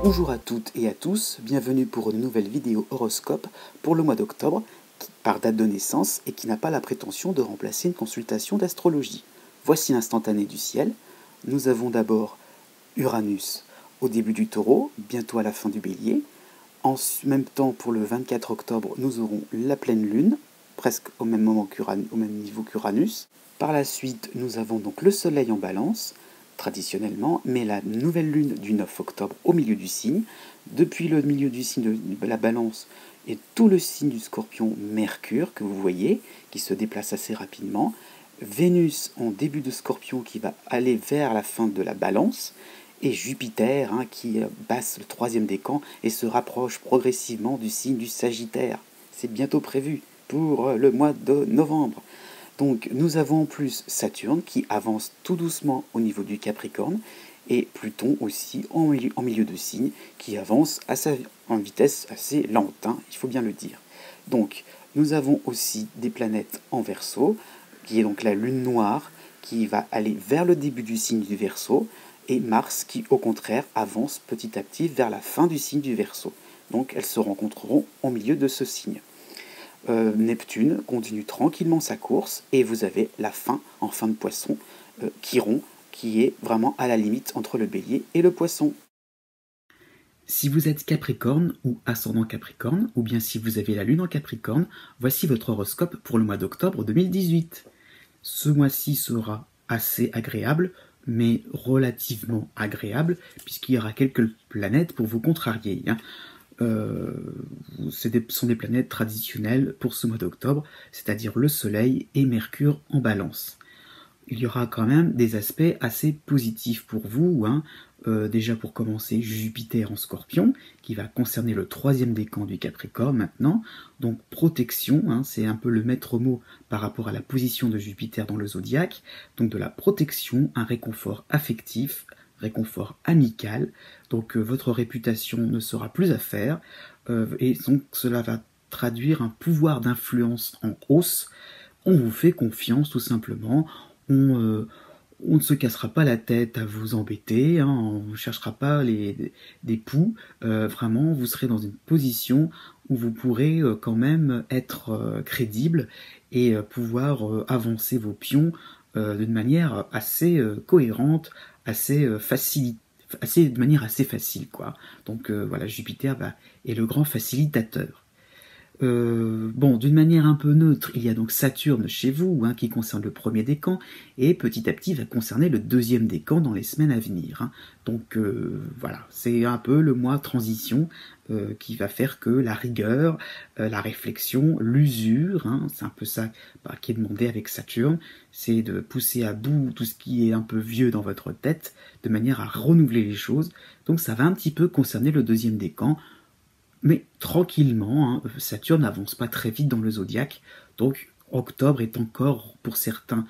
Bonjour à toutes et à tous, bienvenue pour une nouvelle vidéo horoscope pour le mois d'octobre, par date de naissance et qui n'a pas la prétention de remplacer une consultation d'astrologie. Voici l'instantané du ciel. Nous avons d'abord Uranus au début du Taureau, bientôt à la fin du Bélier. En même temps, pour le 24 octobre, nous aurons la pleine lune, presque au même niveau qu'Uranus. Par la suite, nous avons donc le Soleil en Balance, traditionnellement, mais la nouvelle lune du 9 octobre au milieu du signe. Depuis le milieu du signe de la Balance et tout le signe du Scorpion, Mercure, que vous voyez, qui se déplace assez rapidement. Vénus en début de Scorpion qui va aller vers la fin de la Balance. Et Jupiter qui passe le troisième décan et se rapproche progressivement du signe du Sagittaire. C'est bientôt prévu pour le mois de novembre. Donc nous avons en plus Saturne qui avance tout doucement au niveau du Capricorne et Pluton aussi en milieu de signe qui avance en vitesse assez lente, il faut bien le dire. Donc nous avons aussi des planètes en Verseau, qui est donc la lune noire qui va aller vers le début du signe du Verseau, et Mars qui au contraire avance petit à petit vers la fin du signe du Verseau. Donc elles se rencontreront au milieu de ce signe. Neptune continue tranquillement sa course et vous avez la fin en fin de Poisson, Chiron, qui est vraiment à la limite entre le Bélier et le Poisson. Si vous êtes Capricorne ou ascendant Capricorne, ou bien si vous avez la Lune en Capricorne, voici votre horoscope pour le mois d'octobre 2018. Ce mois-ci sera assez agréable, mais relativement agréable, puisqu'il y aura quelques planètes pour vous contrarier. Ce sont des planètes traditionnelles pour ce mois d'octobre, c'est-à-dire le Soleil et Mercure en Balance. Il y aura quand même des aspects assez positifs pour vous. Déjà pour commencer, Jupiter en Scorpion, qui va concerner le troisième décan du Capricorne maintenant. Donc protection, c'est un peu le maître mot par rapport à la position de Jupiter dans le zodiaque. Donc de la protection, un réconfort affectif, réconfort amical. Donc votre réputation ne sera plus à faire. Et donc cela va traduire un pouvoir d'influence en hausse. On vous fait confiance tout simplement. On ne se cassera pas la tête à vous embêter, on ne cherchera pas des poux. Vraiment, vous serez dans une position où vous pourrez quand même être crédible et pouvoir avancer vos pions d'une manière assez cohérente, de manière assez facile, quoi. Donc voilà, Jupiter est le grand facilitateur. Bon, d'une manière un peu neutre, il y a donc Saturne chez vous, qui concerne le premier décan, et petit à petit va concerner le deuxième décan dans les semaines à venir. Donc voilà, c'est un peu le mois transition qui va faire que la rigueur, la réflexion, l'usure, c'est un peu ça qui est demandé avec Saturne, c'est de pousser à bout tout ce qui est un peu vieux dans votre tête, de manière à renouveler les choses. Donc ça va un petit peu concerner le deuxième décan, mais tranquillement, Saturne n'avance pas très vite dans le zodiaque, donc octobre est encore pour certains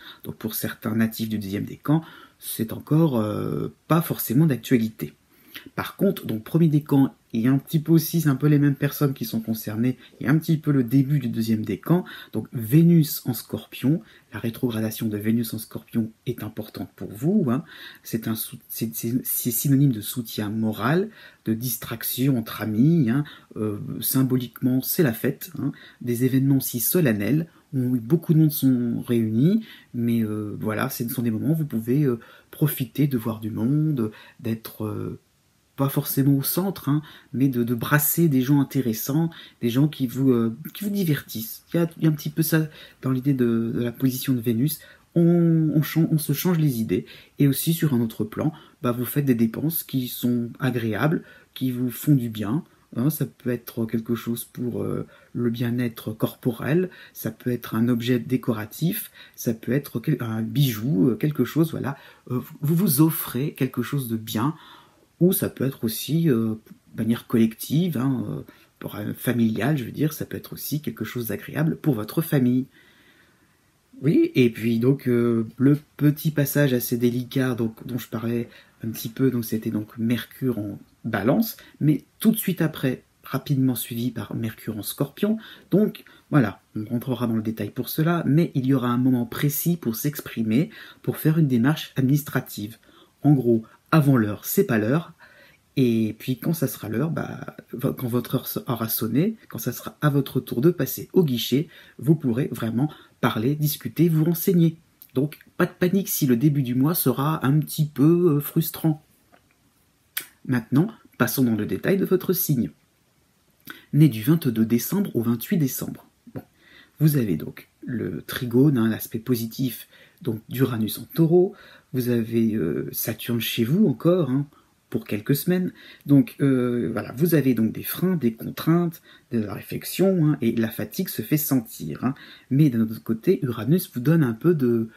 natifs du deuxième décan, c'est encore pas forcément d'actualité. Par contre, donc premier décan, et un petit peu aussi, c'est un peu les mêmes personnes qui sont concernées, et un petit peu le début du deuxième décan, donc Vénus en Scorpion, la rétrogradation de Vénus en Scorpion est importante pour vous, c'est synonyme de soutien moral, de distraction entre amis, symboliquement c'est la fête, des événements si solennels, où beaucoup de monde sont réunis, mais voilà, ce sont des moments où vous pouvez profiter de voir du monde, d'être pas forcément au centre, mais de brasser des gens intéressants, des gens qui vous divertissent. Il y a un petit peu ça dans l'idée de la position de Vénus. On se change les idées. Et aussi sur un autre plan, vous faites des dépenses qui sont agréables, qui vous font du bien. Ça peut être quelque chose pour le bien-être corporel, ça peut être un objet décoratif, ça peut être un bijou, quelque chose, voilà. Vous vous offrez quelque chose de bien, ou ça peut être aussi de manière collective, familiale, je veux dire, ça peut être aussi quelque chose d'agréable pour votre famille. Oui, et puis donc le petit passage assez délicat dont je parlais un petit peu, donc c'était donc Mercure en Balance, mais tout de suite après, rapidement suivi par Mercure en Scorpion. Donc voilà, on rentrera dans le détail pour cela, mais il y aura un moment précis pour s'exprimer, pour faire une démarche administrative. En gros, avant l'heure, c'est pas l'heure, Et puis quand ça sera l'heure, quand votre heure aura sonné, quand ça sera à votre tour de passer au guichet, vous pourrez vraiment parler, discuter, vous renseigner. Donc pas de panique si le début du mois sera un petit peu frustrant. Maintenant, passons dans le détail de votre signe. Né du 22 décembre au 28 décembre. Bon, vous avez donc le trigone, l'aspect positif donc d'Uranus en taureau. Vous avez Saturne chez vous encore, pour quelques semaines. Donc voilà, vous avez donc des freins, des contraintes, de la réflexion, et la fatigue se fait sentir. Mais d'un autre côté, Uranus vous donne un peu de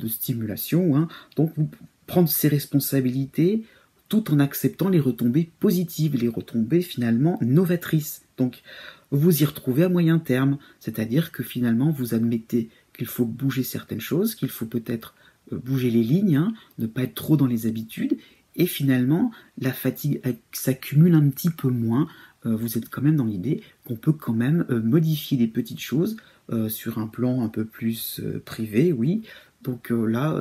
stimulation, donc vous prendre ses responsabilités tout en acceptant les retombées positives, les retombées finalement novatrices. Donc vous y retrouvez à moyen terme, c'est-à-dire que finalement vous admettez qu'il faut bouger certaines choses, qu'il faut peut-être bouger les lignes, ne pas être trop dans les habitudes, et finalement la fatigue s'accumule un petit peu moins. Vous êtes quand même dans l'idée qu'on peut quand même modifier des petites choses sur un plan un peu plus privé, oui. Donc là,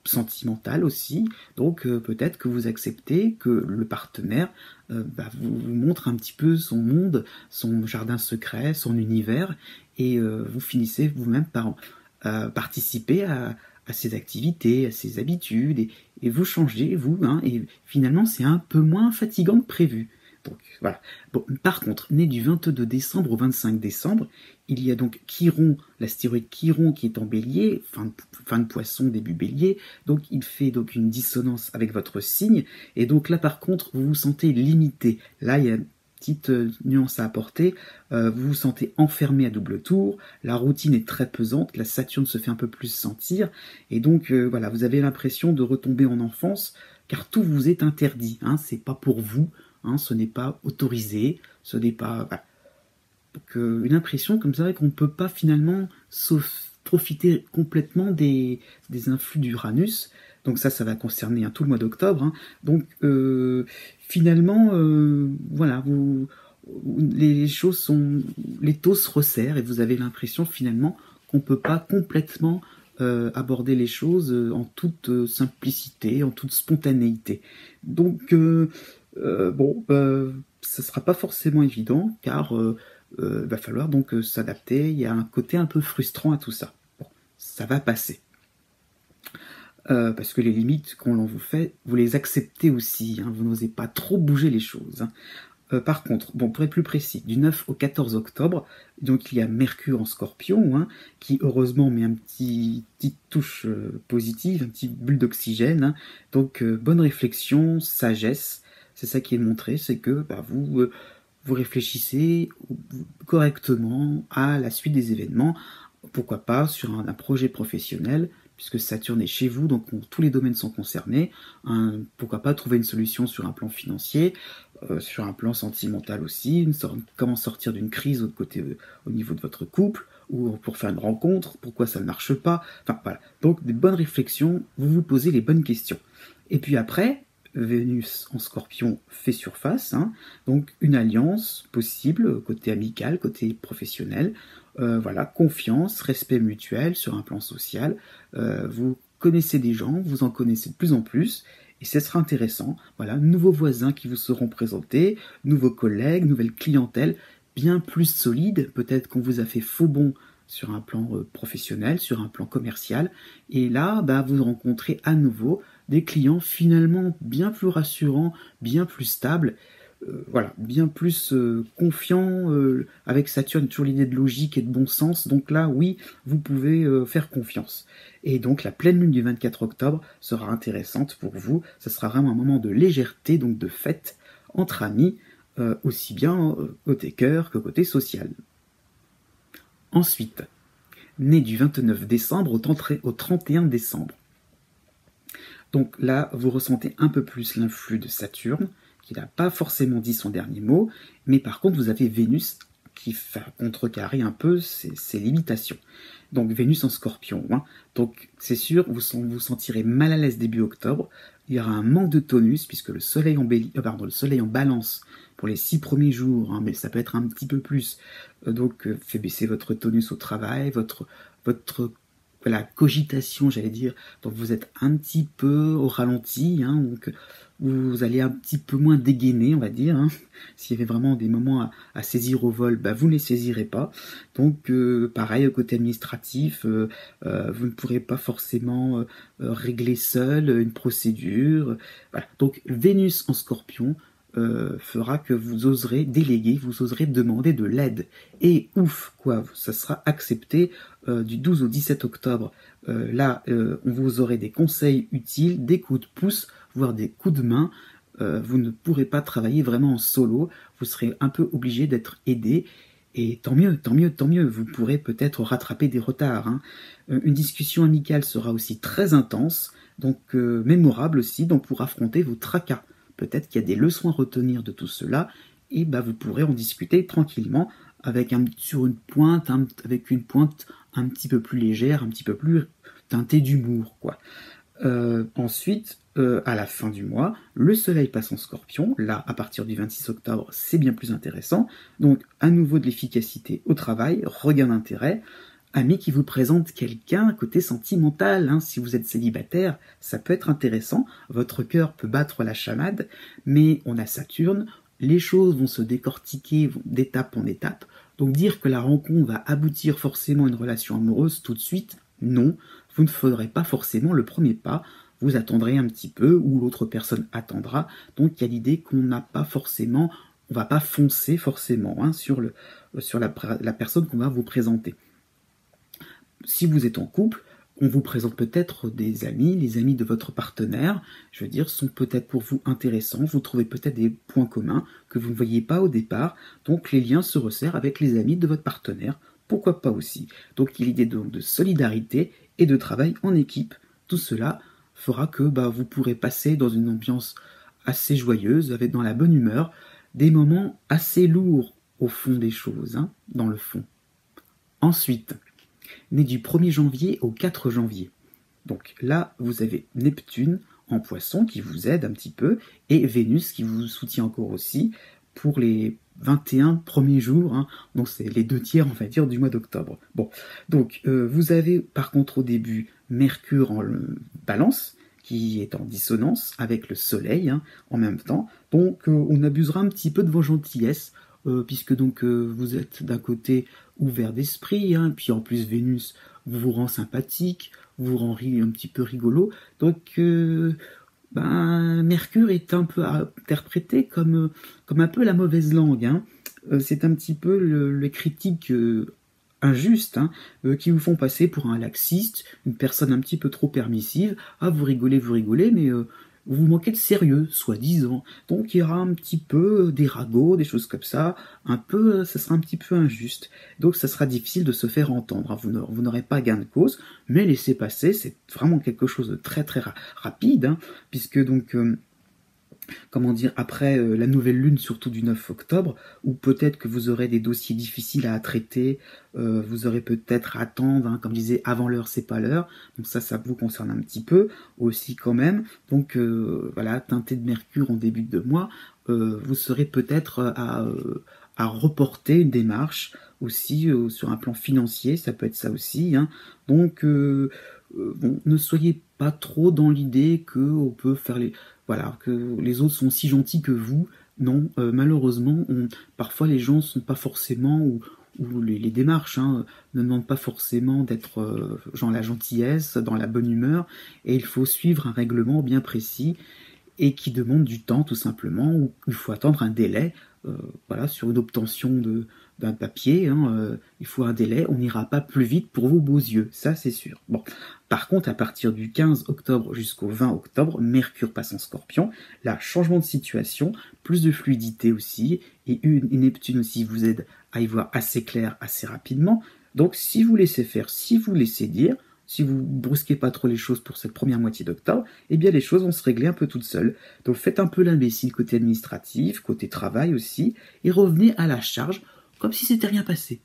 sentimental aussi, donc peut-être que vous acceptez que le partenaire vous montre un petit peu son monde, son jardin secret, son univers, et vous finissez vous-même par participer à ses activités, à ses habitudes, et vous changez, vous, et finalement c'est un peu moins fatigant que prévu. Donc voilà. Bon, par contre, né du 22 décembre au 25 décembre, il y a donc Chiron, l'astéroïde Chiron qui est en bélier, fin de poisson, début bélier, donc il fait donc une dissonance avec votre signe, et donc là par contre vous vous sentez limité. Là il y a une petite nuance à apporter, vous vous sentez enfermé à double tour, la routine est très pesante, la Saturne se fait un peu plus sentir, et donc voilà, vous avez l'impression de retomber en enfance, car tout vous est interdit, c'est pas pour vous, ce n'est pas autorisé, ce n'est pas... Voilà. Donc, une impression comme ça qu'on ne peut pas finalement profiter complètement des influx d'Uranus. Donc ça va concerner tout le mois d'octobre. Donc finalement, voilà, les choses sont... Les taux se resserrent et vous avez l'impression finalement qu'on ne peut pas complètement aborder les choses en toute simplicité, en toute spontanéité. Donc... ça sera pas forcément évident, car va falloir donc s'adapter. Il y a un côté un peu frustrant à tout ça. Bon, ça va passer. Parce que les limites qu'on vous fait, vous les acceptez aussi. Vous n'osez pas trop bouger les choses. Par contre, pour être plus précis, du 9 au 14 octobre, donc il y a Mercure en Scorpion, qui heureusement met petite touche positive, un petit bulle d'oxygène. Donc bonne réflexion, sagesse. C'est ça qui est montré, c'est que vous réfléchissez correctement à la suite des événements, pourquoi pas sur un projet professionnel, puisque Saturne est chez vous, donc tous les domaines sont concernés. Pourquoi pas trouver une solution sur un plan financier, sur un plan sentimental aussi, comment sortir d'une crise au niveau de votre couple, ou pour faire une rencontre, pourquoi ça ne marche pas. Enfin voilà, donc des bonnes réflexions, vous vous posez les bonnes questions. Et puis après, Vénus en Scorpion fait surface, donc une alliance possible, côté amical, côté professionnel, voilà, confiance, respect mutuel sur un plan social, vous connaissez des gens, vous en connaissez de plus en plus, et ce sera intéressant, voilà, nouveaux voisins qui vous seront présentés, nouveaux collègues, nouvelle clientèle, bien plus solide, peut-être qu'on vous a fait faux bond sur un plan professionnel, sur un plan commercial, et là, vous rencontrez à nouveau des clients finalement bien plus rassurants, bien plus stables, voilà, bien plus confiants, avec Saturne toujours l'idée de logique et de bon sens, donc là oui, vous pouvez faire confiance. Et donc la pleine lune du 24 octobre sera intéressante pour vous, ça sera vraiment un moment de légèreté, donc de fête entre amis, aussi bien côté cœur que côté social. Ensuite, né du 29 décembre au 31 décembre. Donc là, vous ressentez un peu plus l'influx de Saturne, qui n'a pas forcément dit son dernier mot, mais par contre, vous avez Vénus qui fait contrecarrer un peu ses limitations. Donc Vénus en Scorpion. Donc c'est sûr, vous sentirez mal à l'aise début octobre. Il y aura un manque de tonus, puisque le soleil en balance pour les 6 premiers jours, mais ça peut être un petit peu plus. Donc fait baisser votre tonus au travail, votre la cogitation, j'allais dire, donc vous êtes un petit peu au ralenti, hein, donc vous allez un petit peu moins dégainer, on va dire. Hein. S'il y avait vraiment des moments à saisir au vol, bah, vous ne les saisirez pas. Donc pareil, au côté administratif, vous ne pourrez pas forcément régler seul une procédure. Voilà. Donc Vénus en Scorpion fera que vous oserez déléguer, vous oserez demander de l'aide. Et ouf, quoi, ça sera accepté du 12 au 17 octobre. Là, vous aurez des conseils utiles, des coups de pouce, voire des coups de main. Vous ne pourrez pas travailler vraiment en solo, vous serez un peu obligé d'être aidé. Et tant mieux, tant mieux, tant mieux, vous pourrez peut-être rattraper des retards. Hein. Une discussion amicale sera aussi très intense, donc mémorable aussi, donc pour affronter vos tracas. Peut-être qu'il y a des leçons à retenir de tout cela, et bah, vous pourrez en discuter tranquillement avec sur une pointe, avec une pointe un petit peu plus légère, un petit peu plus teintée d'humour, quoi. Ensuite, à la fin du mois, le soleil passe en Scorpion. Là, à partir du 26 octobre, c'est bien plus intéressant. Donc, à nouveau de l'efficacité au travail, regain d'intérêt. Ami qui vous présente quelqu'un côté sentimental, hein. Si vous êtes célibataire, ça peut être intéressant, votre cœur peut battre la chamade, mais on a Saturne, les choses vont se décortiquer d'étape en étape, donc dire que la rencontre va aboutir forcément à une relation amoureuse tout de suite, non, vous ne ferez pas forcément le premier pas, vous attendrez un petit peu, ou l'autre personne attendra, donc il y a l'idée qu'on n'a pas forcément, on va pas foncer forcément hein, sur la personne qu'on va vous présenter. Si vous êtes en couple, on vous présente peut-être des amis, les amis de votre partenaire, je veux dire, sont peut-être pour vous intéressants, vous trouvez peut-être des points communs que vous ne voyiez pas au départ, donc les liens se resserrent avec les amis de votre partenaire, pourquoi pas aussi. Donc il y a l'idée de solidarité et de travail en équipe. Tout cela fera que vous pourrez passer dans une ambiance assez joyeuse, avec dans la bonne humeur, des moments assez lourds au fond des choses, hein, dans le fond. Ensuite, né du 1er janvier au 4 janvier. Donc là, vous avez Neptune en Poisson qui vous aide un petit peu, et Vénus qui vous soutient encore aussi pour les 21 premiers jours, hein. Donc c'est les 2 tiers, on va dire, du mois d'octobre. Bon, donc vous avez par contre au début Mercure en Balance, qui est en dissonance avec le Soleil hein, en même temps, donc on abusera un petit peu de vos gentillesses, puisque donc vous êtes d'un côté ouvert d'esprit, hein, puis en plus Vénus vous rend sympathique, vous rend un petit peu rigolo, donc Mercure est un peu interprété comme un peu la mauvaise langue, hein. C'est un petit peu les critiques injustes hein, qui vous font passer pour un laxiste, une personne un petit peu trop permissive. Ah, vous rigolez, mais vous manquez de sérieux, soi-disant. Donc il y aura un petit peu des ragots, des choses comme ça, ça sera un petit peu injuste. Donc ça sera difficile de se faire entendre. Hein. Vous n'aurez pas gain de cause, mais laissez passer, c'est vraiment quelque chose de très très rapide, hein, puisque donc comment dire, après la nouvelle lune, surtout du 9 octobre, où peut-être que vous aurez des dossiers difficiles à traiter, vous aurez peut-être à attendre, hein, comme je disais, avant l'heure, c'est pas l'heure, donc ça vous concerne un petit peu aussi quand même, donc voilà, teinté de Mercure en début de mois, vous serez peut-être à reporter une démarche aussi sur un plan financier, ça peut être ça aussi, hein. Donc bon, ne soyez pas trop dans l'idée qu'on peut faire que les autres sont si gentils que vous. Non, malheureusement, parfois les gens sont pas forcément, ou les démarches hein, ne demandent pas forcément d'être genre la gentillesse, dans la bonne humeur, et il faut suivre un règlement bien précis, et qui demande du temps tout simplement, où il faut attendre un délai, voilà, sur une obtention d'un papier, hein, il faut un délai, on n'ira pas plus vite pour vos beaux yeux, ça c'est sûr. Bon. Par contre, à partir du 15 octobre jusqu'au 20 octobre, Mercure passe en Scorpion, là, changement de situation, plus de fluidité aussi, et une Neptune aussi vous aide à y voir assez clair assez rapidement. Donc si vous laissez faire, si vous laissez dire, si vous brusquez pas trop les choses pour cette première moitié d'octobre, eh bien les choses vont se régler un peu toutes seules. Donc faites un peu l'imbécile côté administratif, côté travail aussi, et revenez à la charge comme si c'était rien passé.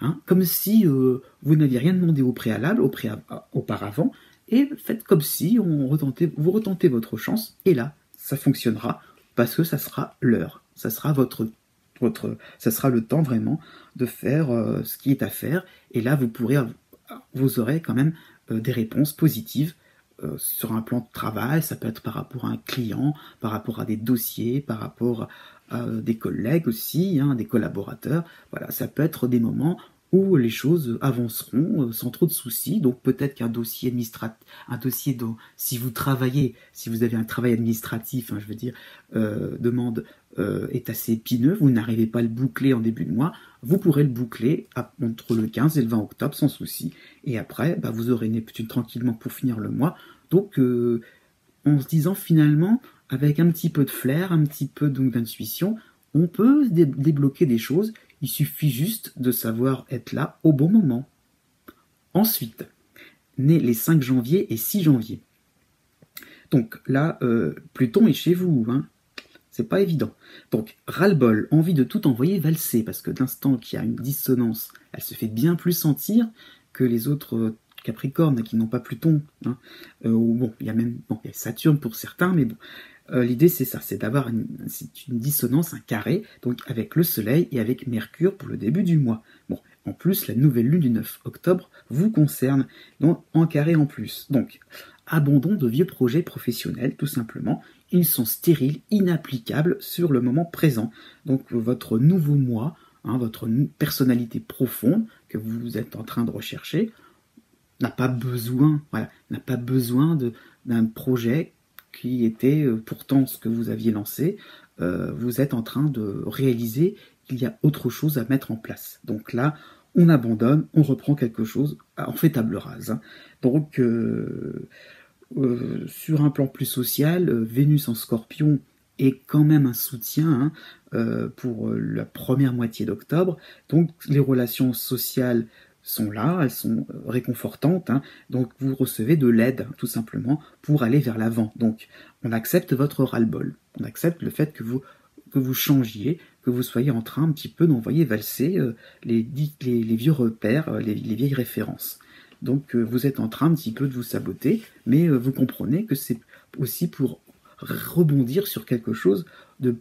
Hein, comme si vous n'aviez rien demandé au préalable, auparavant, et faites comme si vous retentez votre chance, et là, ça fonctionnera, parce que ça sera l'heure, ça sera ça sera le temps vraiment de faire ce qui est à faire, et là vous pourrez vous aurez quand même des réponses positives sur un plan de travail. Ça peut être par rapport à un client, par rapport à des dossiers, par rapport à des collègues aussi, hein, des collaborateurs. Voilà, ça peut être des moments où les choses avanceront sans trop de soucis. Donc peut-être qu'un dossier administratif, un dossier dont, si vous travaillez, si vous avez un travail administratif, hein, je veux dire, est assez épineux, vous n'arrivez pas à le boucler en début de mois, vous pourrez le boucler entre le 15 et le 20 octobre sans souci. Et après, vous aurez Neptune tranquillement pour finir le mois. Donc en se disant finalement, avec un petit peu de flair, un petit peu d'intuition, on peut débloquer des choses. Il suffit juste de savoir être là au bon moment. Ensuite, nés les 5 janvier et 6 janvier. Donc là, Pluton est chez vous, hein. C'est pas évident. Donc, ras-le-bol, envie de tout envoyer valser, parce que d'instant qu'il y a une dissonance, elle se fait bien plus sentir que les autres Capricornes qui n'ont pas Pluton. Hein. Il y a même il y a Saturne pour certains, mais bon. L'idée, c'est ça, c'est d'avoir une dissonance, un carré, donc avec le Soleil et avec Mercure pour le début du mois. Bon, en plus, la nouvelle lune du 9 octobre vous concerne, donc en carré en plus. Donc, abandon de vieux projets professionnels, tout simplement. Ils sont stériles, inapplicables sur le moment présent. Donc, votre nouveau moi, hein, votre personnalité profonde que vous êtes en train de rechercher, n'a pas besoin d'un projet qui était pourtant ce que vous aviez lancé. Vous êtes en train de réaliser qu'il y a autre chose à mettre en place. Donc là, on abandonne, on reprend quelque chose, on fait table rase. Hein. Donc, sur un plan plus social, Vénus en Scorpion est quand même un soutien pour la première moitié d'octobre. Donc, les relations sociales sont là, elles sont réconfortantes, hein, donc vous recevez de l'aide, tout simplement, pour aller vers l'avant. Donc, on accepte votre ras-le-bol, on accepte le fait que vous changiez, que vous soyez en train un petit peu d'envoyer valser les vieux repères, les vieilles références. Donc, vous êtes en train un petit peu de vous saboter, mais vous comprenez que c'est aussi pour rebondir sur quelque chose de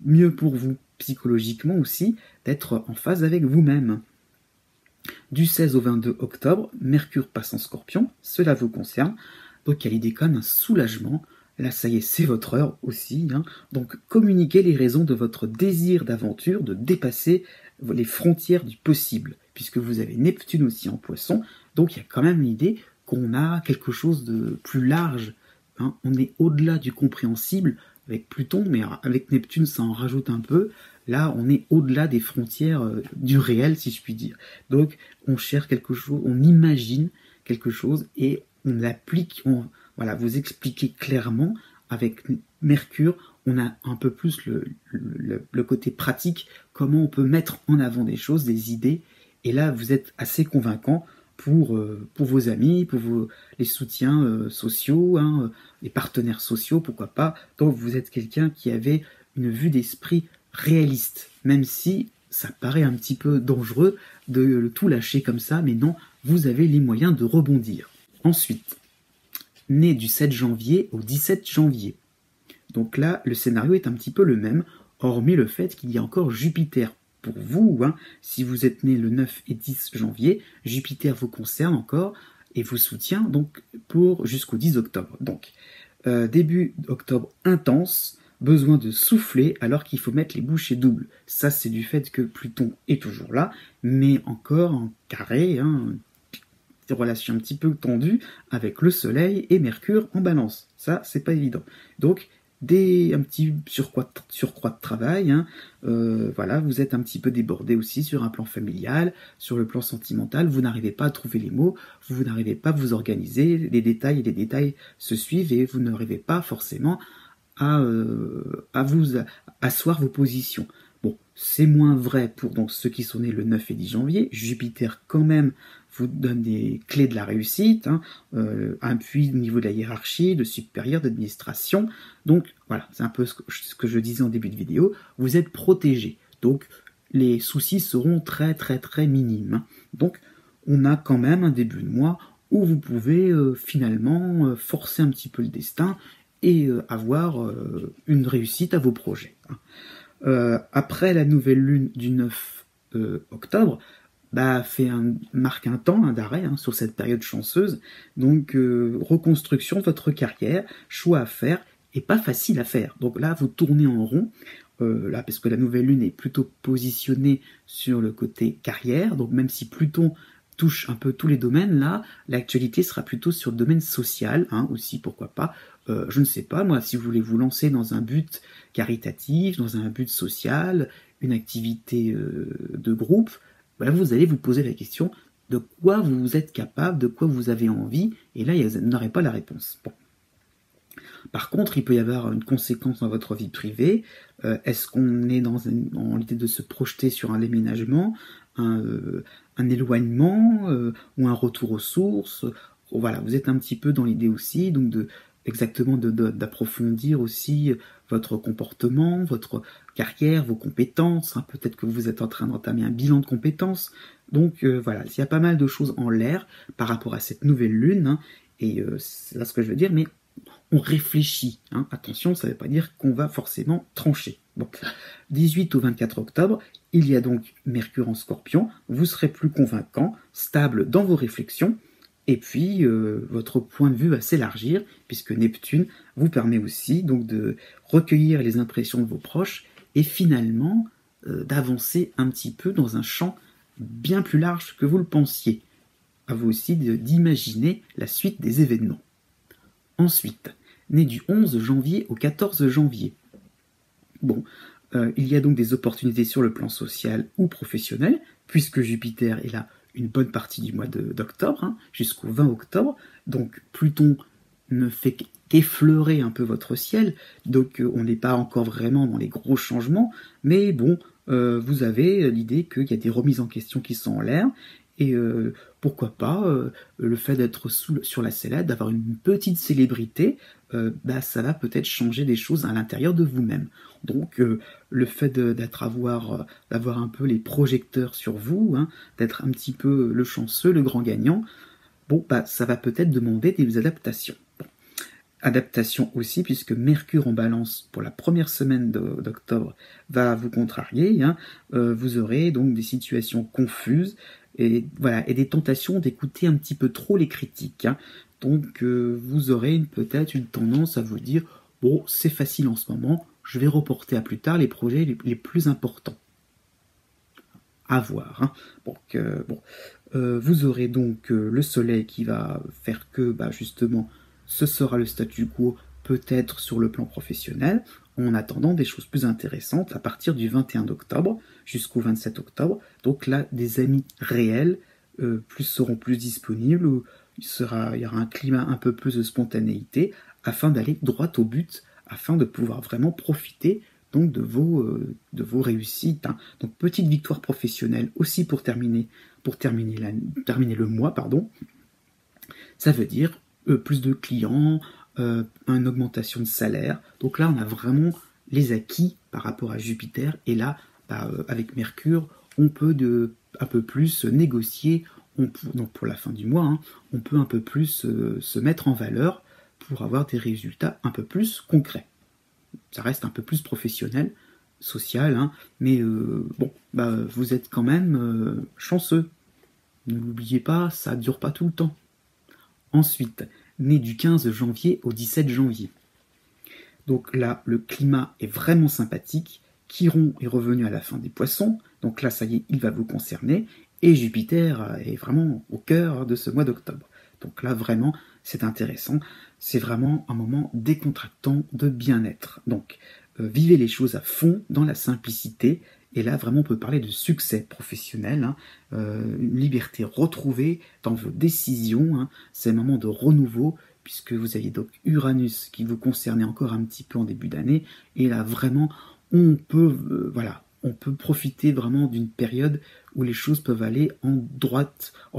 mieux pour vous, psychologiquement aussi, d'être en phase avec vous-même. Du 16 au 22 octobre, Mercure passe en Scorpion, cela vous concerne, donc il y a l'idée comme un soulagement. Là, ça y est, c'est votre heure aussi. Hein. Donc, communiquez les raisons de votre désir d'aventure, de dépasser les frontières du possible, puisque vous avez Neptune aussi en Poisson. Donc, il y a quand même l'idée qu'on a quelque chose de plus large. Hein. On est au-delà du compréhensible avec Pluton, mais avec Neptune, ça en rajoute un peu. Là, on est au-delà des frontières du réel, si je puis dire. Donc, on cherche quelque chose, on imagine quelque chose et on l'applique. Voilà, vous expliquez clairement. Avec Mercure, on a un peu plus le côté pratique, comment on peut mettre en avant des choses, des idées. Et là, vous êtes assez convaincant pour vos amis, pour les soutiens sociaux, hein, les partenaires sociaux, pourquoi pas. Donc, vous êtes quelqu'un qui avait une vue d'esprit réaliste, même si ça paraît un petit peu dangereux de tout lâcher comme ça, mais non, vous avez les moyens de rebondir. Ensuite, né du 7 janvier au 17 janvier. Donc là, le scénario est un petit peu le même, hormis le fait qu'il y a encore Jupiter pour vous. Hein, si vous êtes né le 9 et 10 janvier, Jupiter vous concerne encore et vous soutient donc pour jusqu'au 10 octobre. Donc, début octobre intense, besoin de souffler alors qu'il faut mettre les bouchées doubles. Ça, c'est du fait que Pluton est toujours là, mais encore en carré, hein, des relations un petit peu tendues avec le Soleil et Mercure en balance. Ça, c'est pas évident. Donc, un petit surcroît de travail, hein, voilà, vous êtes un petit peu débordé aussi sur un plan familial, sur le plan sentimental, vous n'arrivez pas à trouver les mots, vous n'arrivez pas à vous organiser, les détails se suivent et vous n'arrivez pas forcément à vous asseoir vos positions. Bon, c'est moins vrai pour donc, ceux qui sont nés le 9 et 10 janvier. Jupiter, quand même, vous donne des clés de la réussite, hein, un appui au niveau de la hiérarchie, de supérieur, d'administration. Donc, voilà, c'est un peu ce que je disais en début de vidéo. Vous êtes protégé. Donc, les soucis seront très, très, très minimes. Donc, on a quand même un début de mois où vous pouvez finalement forcer un petit peu le destin et avoir une réussite à vos projets. Après la nouvelle lune du 9 octobre, marque un temps d'arrêt sur cette période chanceuse. Donc reconstruction de votre carrière, choix à faire, et pas facile à faire. Donc là, vous tournez en rond, là, parce que la nouvelle lune est plutôt positionnée sur le côté carrière, donc même si Pluton touche un peu tous les domaines, là, l'actualité sera plutôt sur le domaine social, aussi, pourquoi pas. Je ne sais pas, moi, si vous voulez vous lancer dans un but caritatif, dans un but social, une activité de groupe, voilà, vous allez vous poser la question de quoi vous êtes capable, de quoi vous avez envie, et là, vous n'aurez pas la réponse. Bon. Par contre, il peut y avoir une conséquence dans votre vie privée. Est-ce qu'on est dans l'idée de se projeter sur un déménagement, un éloignement ou un retour aux sources? Voilà, vous êtes un petit peu dans l'idée aussi, donc d'approfondir aussi votre comportement, votre carrière, vos compétences. Peut-être que vous êtes en train d'entamer un bilan de compétences. Donc voilà, il y a pas mal de choses en l'air par rapport à cette nouvelle lune. Et c'est là ce que je veux dire, mais on réfléchit. Attention, ça ne veut pas dire qu'on va forcément trancher. Bon. 18 au 24 octobre, il y a donc Mercure en Scorpion. Vous serez plus convaincant, stable dans vos réflexions. Et puis, votre point de vue va s'élargir, puisque Neptune vous permet aussi donc de recueillir les impressions de vos proches et finalement d'avancer un petit peu dans un champ bien plus large que vous le pensiez. À vous aussi d'imaginer la suite des événements. Ensuite, né du 11 janvier au 14 janvier. Bon, il y a donc des opportunités sur le plan social ou professionnel, puisque Jupiter est là une bonne partie du mois d'octobre, jusqu'au 20 octobre. Donc Pluton ne fait qu'effleurer un peu votre ciel, donc on n'est pas encore vraiment dans les gros changements, mais bon, vous avez l'idée qu'il y a des remises en question qui sont en l'air, et pourquoi pas le fait d'être sur la sellette, d'avoir une petite célébrité, ça va peut-être changer des choses à l'intérieur de vous-même. Donc le fait d'avoir un peu les projecteurs sur vous, d'être un petit peu le chanceux, le grand gagnant, ça va peut-être demander des adaptations. Bon. Adaptation aussi, puisque Mercure en Balance, pour la première semaine d'octobre, va vous contrarier. Vous aurez donc des situations confuses, et voilà, et des tentations d'écouter un petit peu trop les critiques. Donc vous aurez peut-être une tendance à vous dire « Bon, c'est facile en ce moment, je vais reporter à plus tard les projets les plus importants. » À voir. Donc, vous aurez donc le soleil qui va faire que, justement, ce sera le statu quo peut-être sur le plan professionnel, en attendant des choses plus intéressantes à partir du 21 octobre jusqu'au 27 octobre. Donc là, des amis réels seront plus disponibles, où il y aura un climat un peu plus de spontanéité, afin d'aller droit au but, afin de pouvoir vraiment profiter donc de vos réussites. Donc petite victoire professionnelle aussi pour terminer le mois, pardon. Ça veut dire plus de clients, une augmentation de salaire. Donc là, on a vraiment les acquis par rapport à Jupiter. Et là, avec Mercure, on peut un peu plus négocier. Donc pour la fin du mois, on peut un peu plus se mettre en valeur pour avoir des résultats un peu plus concrets. Ça reste un peu plus professionnel, social, mais vous êtes quand même chanceux. Ne l'oubliez pas, ça ne dure pas tout le temps. Ensuite, né du 15 janvier au 17 janvier. Donc là, le climat est vraiment sympathique. Chiron est revenu à la fin des Poissons, donc là, ça y est, il va vous concerner. Et Jupiter est vraiment au cœur de ce mois d'octobre. Donc là, vraiment, c'est intéressant. C'est vraiment un moment décontractant de bien-être. Donc, vivez les choses à fond, dans la simplicité. Et là, vraiment, on peut parler de succès professionnel, une liberté retrouvée dans vos décisions. C'est un moment de renouveau, puisque vous aviez donc Uranus qui vous concernait encore un petit peu en début d'année. Et là, vraiment, on peut profiter vraiment d'une période où les choses peuvent aller en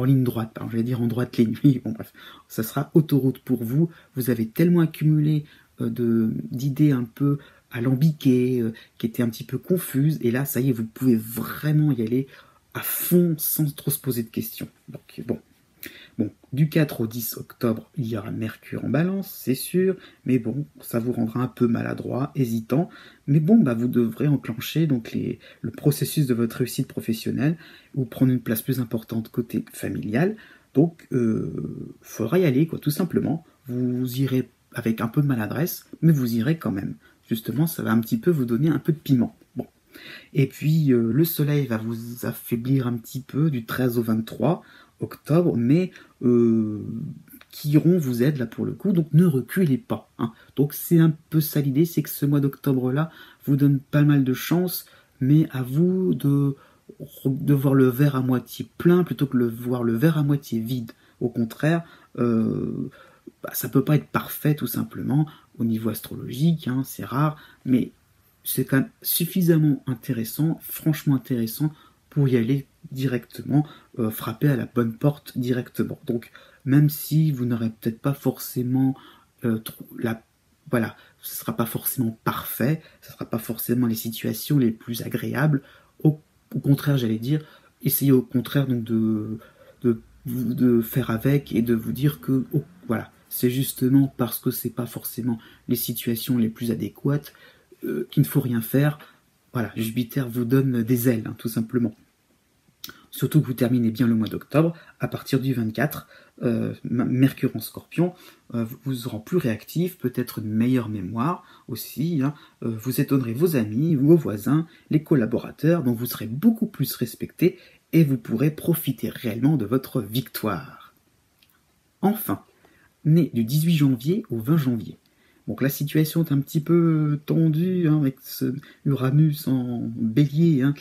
ligne droite, pardon, j'allais dire en droite ligne, oui, bon bref, ça sera autoroute pour vous. Vous avez tellement accumulé d'idées un peu alambiquées, qui étaient un petit peu confuses, et là, ça y est, vous pouvez vraiment y aller à fond sans trop se poser de questions. Donc bon, Bon, du 4 au 10 octobre, il y aura Mercure en balance, c'est sûr, mais bon, ça vous rendra un peu maladroit, hésitant, mais bon, bah, vous devrez enclencher donc le processus de votre réussite professionnelle, ou prendre une place plus importante côté familial, donc faudra y aller, quoi, tout simplement. Vous irez avec un peu de maladresse, mais vous irez quand même. Justement, ça va un petit peu vous donner un peu de piment. Bon. Et puis, le soleil va vous affaiblir un petit peu du 13 au 23 octobre, mais Chiron vous aide là pour le coup, donc ne reculez pas. Hein. Donc c'est un peu ça l'idée, c'est que ce mois d'octobre-là vous donne pas mal de chance, mais à vous de voir le verre à moitié plein plutôt que de voir le verre à moitié vide. Au contraire, ça peut pas être parfait tout simplement au niveau astrologique, hein, c'est rare, mais c'est quand même suffisamment intéressant, franchement intéressant, pour y aller directement, frapper à la bonne porte directement. Donc, même si vous n'aurez peut-être pas forcément voilà, ce ne sera pas forcément parfait, ce ne sera pas forcément les situations les plus agréables. Au contraire, j'allais dire, essayez au contraire donc de faire avec et de vous dire que voilà, c'est justement parce que c'est pas forcément les situations les plus adéquates qu'il ne faut rien faire. Voilà, Jupiter vous donne des ailes, hein, tout simplement. Surtout que vous terminez bien le mois d'octobre, à partir du 24, Mercure en Scorpion vous rend plus réactif, peut-être une meilleure mémoire aussi, hein, vous étonnerez vos amis, vos voisins, les collaborateurs, donc vous serez beaucoup plus respecté et vous pourrez profiter réellement de votre victoire. Enfin, né du 18 janvier au 20 janvier. Donc la situation est un petit peu tendue hein, avec ce Uranus en bélier, hein,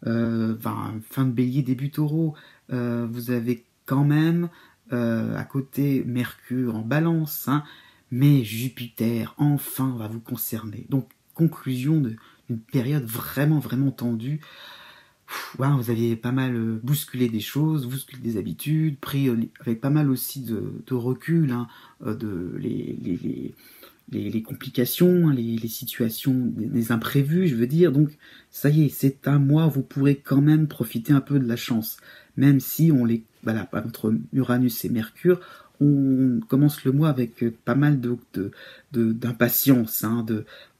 fin de bélier, début taureau, vous avez quand même à côté Mercure en balance, hein, mais Jupiter enfin va vous concerner. Donc conclusion d'une période vraiment vraiment tendue. Ouais, vous aviez pas mal bousculé des choses, bousculé des habitudes, pris avec pas mal aussi de recul, hein, de les complications, les situations, les imprévus, je veux dire. Donc, ça y est, c'est un mois où vous pourrez quand même profiter un peu de la chance. Même si voilà, entre Uranus et Mercure, on commence le mois avec pas mal d'impatience, hein,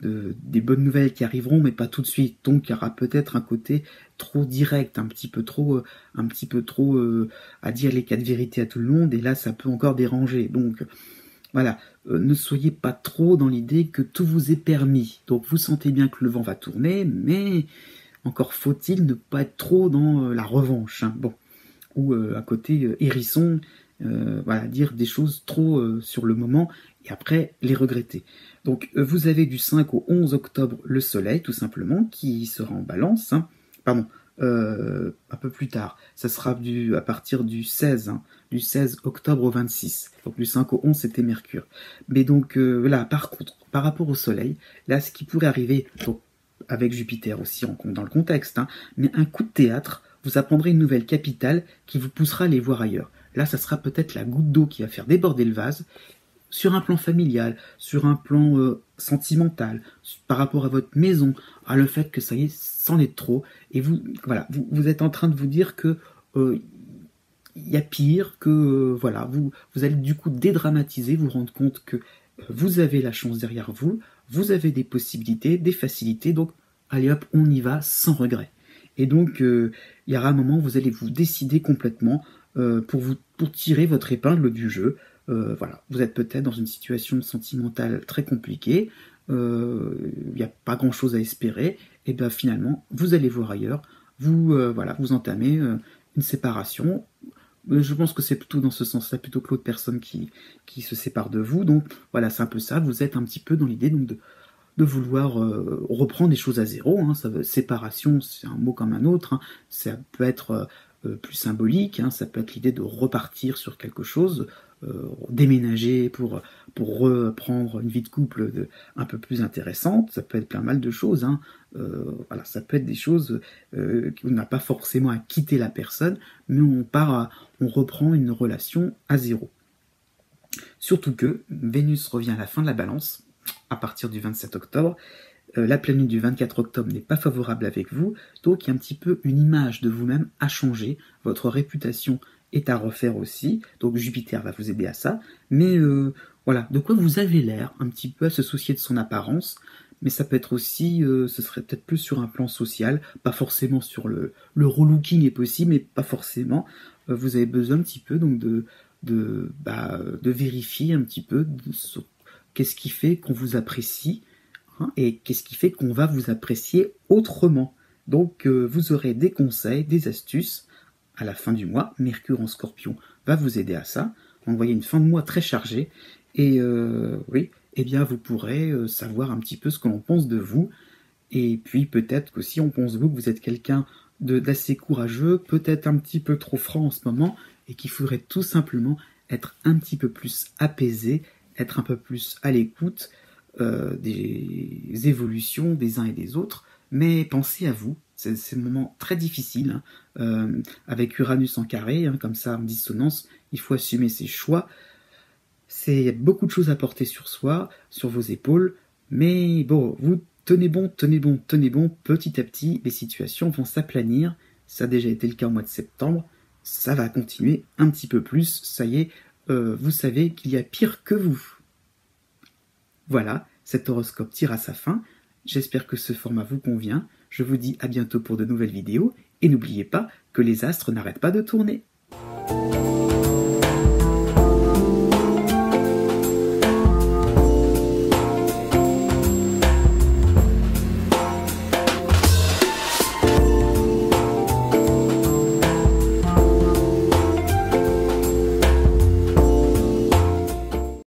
des bonnes nouvelles qui arriveront, mais pas tout de suite. Donc, il y aura peut-être un côté trop direct, un petit peu trop à dire les 4 vérités à tout le monde, et là, ça peut encore déranger. Donc, voilà, ne soyez pas trop dans l'idée que tout vous est permis. Donc vous sentez bien que le vent va tourner, mais encore faut-il ne pas être trop dans la revanche. Hein. Bon, ou à côté hérisson, voilà, dire des choses trop sur le moment et après les regretter. Donc vous avez du 5 au 11 octobre le soleil, tout simplement, qui sera en balance. Hein. Pardon, un peu plus tard. Ça sera à partir du 16, hein, du 16 octobre au 26. Donc du 5 au 11, c'était Mercure. Mais donc là, par contre, par rapport au Soleil, là, ce qui pourrait arriver, donc, avec Jupiter aussi dans le contexte, hein, mais un coup de théâtre, vous apprendrez une nouvelle capitale qui vous poussera à aller voir ailleurs. Là, ça sera peut-être la goutte d'eau qui va faire déborder le vase, sur un plan familial, sur un plan sentimental, par rapport à votre maison, à le fait que ça y est, c'en est trop, et voilà, vous êtes en train de vous dire que il y a pire, que voilà, vous allez du coup dédramatiser, vous rendre compte que vous avez la chance derrière vous, vous avez des possibilités, des facilités, donc allez hop, on y va sans regret. Et donc il y aura un moment où vous allez vous décider complètement pour tirer votre épingle du jeu. Voilà, vous êtes peut-être dans une situation sentimentale très compliquée, il n'y a pas grand-chose à espérer, et bien finalement, vous allez voir ailleurs, voilà, vous entamez une séparation. Je pense que c'est plutôt dans ce sens-là, plutôt que l'autre personne qui se sépare de vous. Donc voilà, c'est un peu ça, vous êtes un petit peu dans l'idée donc de vouloir reprendre des choses à zéro. Hein. Séparation, c'est un mot comme un autre, hein. Ça peut être plus symbolique, hein. Ça peut être l'idée de repartir sur quelque chose, déménager pour reprendre une vie de couple un peu plus intéressante. Ça peut être plein mal de choses. Hein. Voilà, ça peut être des choses qu'on n'a pas forcément à quitter la personne, mais on reprend une relation à zéro. Surtout que Vénus revient à la fin de la balance, à partir du 27 octobre, la pleine lune du 24 octobre n'est pas favorable avec vous, donc il y a un petit peu une image de vous-même à changer, votre réputation est à refaire aussi, donc Jupiter va vous aider à ça, mais voilà, de quoi vous avez l'air, un petit peu à se soucier de son apparence, mais ça peut être aussi, ce serait peut-être plus sur un plan social, pas forcément sur le relooking est possible, mais pas forcément, vous avez besoin un petit peu donc de vérifier un petit peu qu'est-ce qui fait qu'on vous apprécie, hein, et qu'est-ce qui fait qu'on va vous apprécier autrement. Donc vous aurez des conseils, des astuces à la fin du mois. Mercure en Scorpion va vous aider à ça. On voyait une fin de mois très chargée et oui, eh bien vous pourrez savoir un petit peu ce que l'on pense de vous. Et puis peut-être que si on pense de vous que vous êtes quelqu'un d'assez courageux, peut-être un petit peu trop franc en ce moment, et qu'il faudrait tout simplement être un petit peu plus apaisé, être un peu plus à l'écoute des évolutions des uns et des autres, mais pensez à vous, c'est un moment très difficile, hein, avec Uranus en carré, hein, comme ça en dissonance, il faut assumer ses choix, c'est beaucoup de choses à porter sur soi, sur vos épaules, mais bon, vous tenez bon, tenez bon, tenez bon, petit à petit, les situations vont s'aplanir, ça a déjà été le cas au mois de septembre, ça va continuer un petit peu plus, ça y est, vous savez qu'il y a pire que vous. Voilà, cet horoscope tire à sa fin. J'espère que ce format vous convient. Je vous dis à bientôt pour de nouvelles vidéos. Et n'oubliez pas que les astres n'arrêtent pas de tourner.